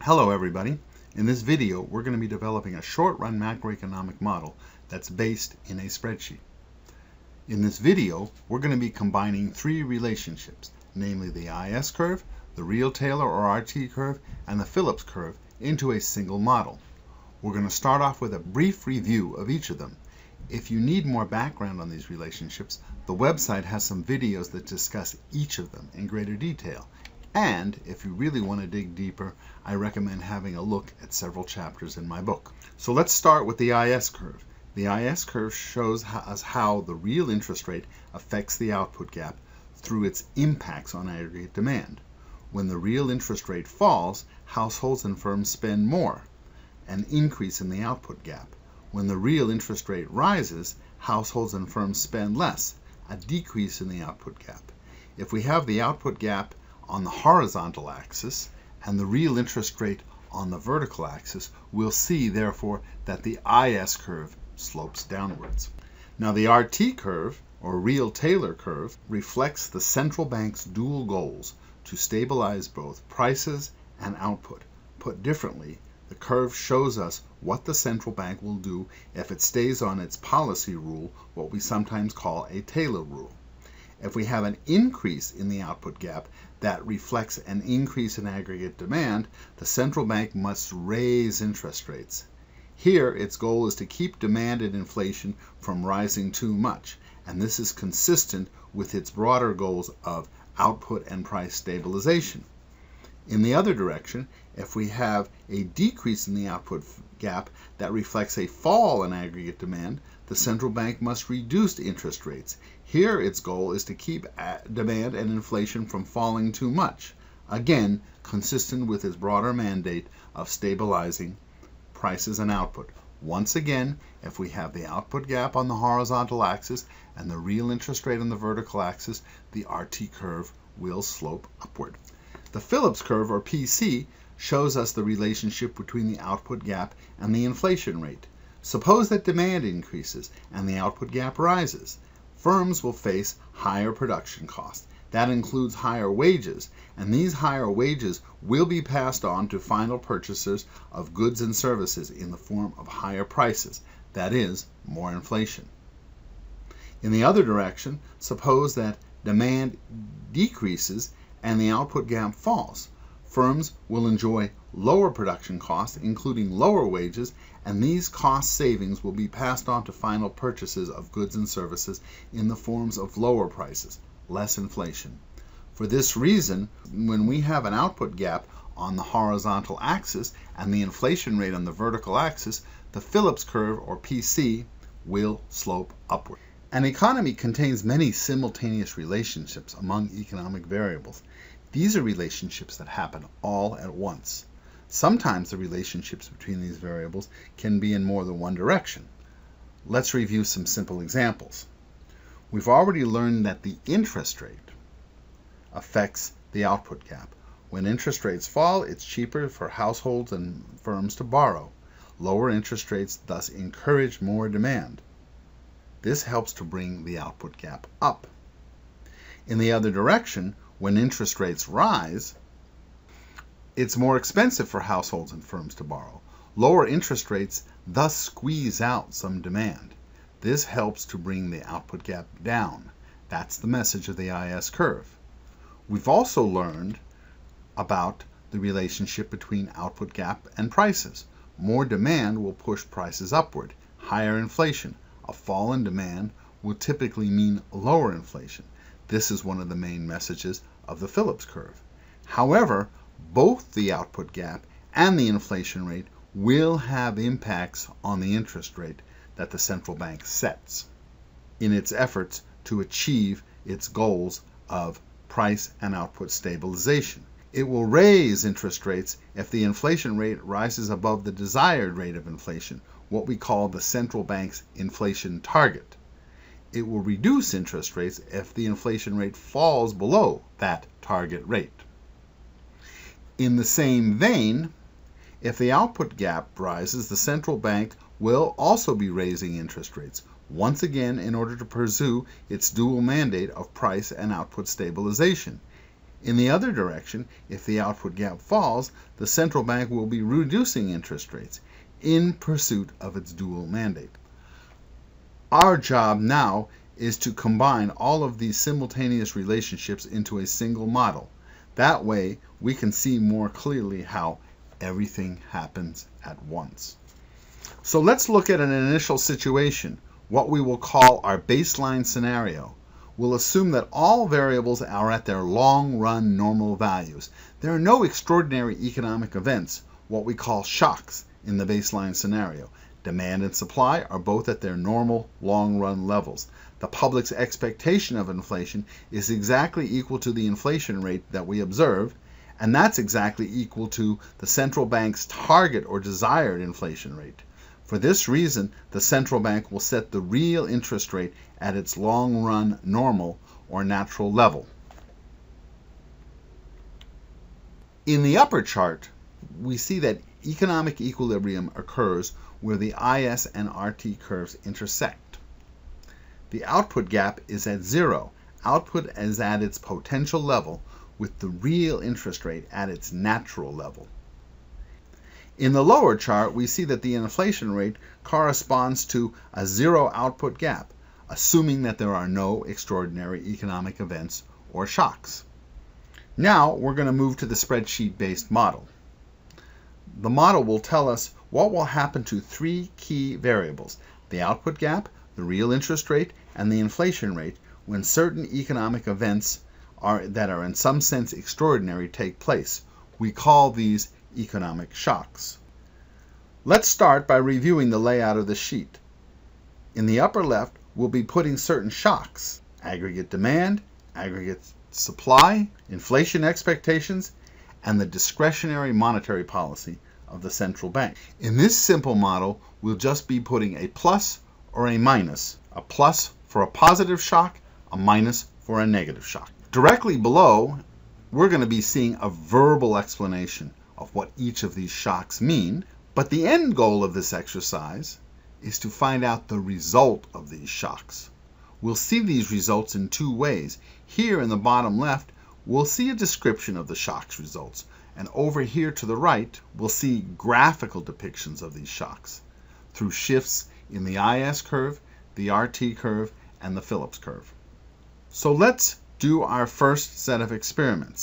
Hello everybody. In this video we're going to be developing a short-run macroeconomic model that's based in a spreadsheet. In this video we're going to be combining three relationships, namely the IS curve, the real Taylor or RT curve, and the Phillips curve into a single model. We're going to start off with a brief review of each of them. If you need more background on these relationships, the website has some videos that discuss each of them in greater detail. And if you really want to dig deeper, I recommend having a look at several chapters in my book. So let's start with the IS curve. The IS curve shows us how the real interest rate affects the output gap through its impacts on aggregate demand. When the real interest rate falls, households and firms spend more, an increase in the output gap. When the real interest rate rises, households and firms spend less, a decrease in the output gap. If we have the output gap on the horizontal axis and the real interest rate on the vertical axis, we'll see therefore that the IS curve slopes downwards. Now the RT curve, or real Taylor curve, reflects the central bank's dual goals to stabilize both prices and output. Put differently, the curve shows us what the central bank will do if it stays on its policy rule, what we sometimes call a Taylor rule. If we have an increase in the output gap that reflects an increase in aggregate demand, the central bank must raise interest rates. Here, its goal is to keep demand and inflation from rising too much, and this is consistent with its broader goals of output and price stabilization. In the other direction, if we have a decrease in the output gap that reflects a fall in aggregate demand, the central bank must reduce interest rates. Here, its goal is to keep demand and inflation from falling too much, again, consistent with its broader mandate of stabilizing prices and output. Once again, if we have the output gap on the horizontal axis and the real interest rate on the vertical axis, the RT curve will slope upward. The Phillips curve, or PC, shows us the relationship between the output gap and the inflation rate. Suppose that demand increases and the output gap rises. Firms will face higher production costs. That includes higher wages, and these higher wages will be passed on to final purchasers of goods and services in the form of higher prices, that is, more inflation. In the other direction, suppose that demand decreases and the output gap falls. Firms will enjoy lower production costs, including lower wages, and these cost savings will be passed on to final purchases of goods and services in the forms of lower prices, less inflation. For this reason, when we have an output gap on the horizontal axis and the inflation rate on the vertical axis, the Phillips curve, or PC, will slope upward. An economy contains many simultaneous relationships among economic variables. These are relationships that happen all at once. Sometimes the relationships between these variables can be in more than one direction. Let's review some simple examples. We've already learned that the interest rate affects the output gap. When interest rates fall, it's cheaper for households and firms to borrow. Lower interest rates thus encourage more demand. This helps to bring the output gap up. In the other direction, when interest rates rise, it's more expensive for households and firms to borrow. Lower interest rates thus squeeze out some demand. This helps to bring the output gap down. That's the message of the IS curve. We've also learned about the relationship between output gap and prices. More demand will push prices upward. Higher inflation. A fall in demand will typically mean lower inflation. This is one of the main messages of the Phillips curve. However, both the output gap and the inflation rate will have impacts on the interest rate that the central bank sets in its efforts to achieve its goals of price and output stabilization. It will raise interest rates if the inflation rate rises above the desired rate of inflation, what we call the central bank's inflation target. It will reduce interest rates if the inflation rate falls below that target rate. In the same vein, if the output gap rises, the central bank will also be raising interest rates, once again in order to pursue its dual mandate of price and output stabilization. In the other direction, if the output gap falls, the central bank will be reducing interest rates in pursuit of its dual mandate. Our job now is to combine all of these simultaneous relationships into a single model. That way, we can see more clearly how everything happens at once. So let's look at an initial situation, what we will call our baseline scenario. We'll assume that all variables are at their long-run normal values. There are no extraordinary economic events, what we call shocks, in the baseline scenario. Demand and supply are both at their normal long-run levels. The public's expectation of inflation is exactly equal to the inflation rate that we observe, and that's exactly equal to the central bank's target or desired inflation rate. For this reason, the central bank will set the real interest rate at its long-run normal or natural level. In the upper chart, we see that economic equilibrium occurs where the IS and RT curves intersect. The output gap is at zero. Output is at its potential level with the real interest rate at its natural level. In the lower chart, we see that the inflation rate corresponds to a zero output gap, assuming that there are no extraordinary economic events or shocks. Now we're going to move to the spreadsheet-based model. The model will tell us what will happen to three key variables: the output gap, the real interest rate, and the inflation rate when certain economic events that are in some sense extraordinary take place. We call these economic shocks. Let's start by reviewing the layout of the sheet. In the upper left, we'll be putting certain shocks: aggregate demand, aggregate supply, inflation expectations, and the discretionary monetary policy of the central bank. In this simple model, we'll just be putting a plus or a minus, a plus for a positive shock, a minus for a negative shock. Directly below, we're going to be seeing a verbal explanation of what each of these shocks mean, but the end goal of this exercise is to find out the result of these shocks. We'll see these results in two ways. Here in the bottom left, we'll see a description of the shock's results, and over here to the right, we'll see graphical depictions of these shocks through shifts in the IS curve, the RT curve, and the Phillips curve. So let's do our first set of experiments.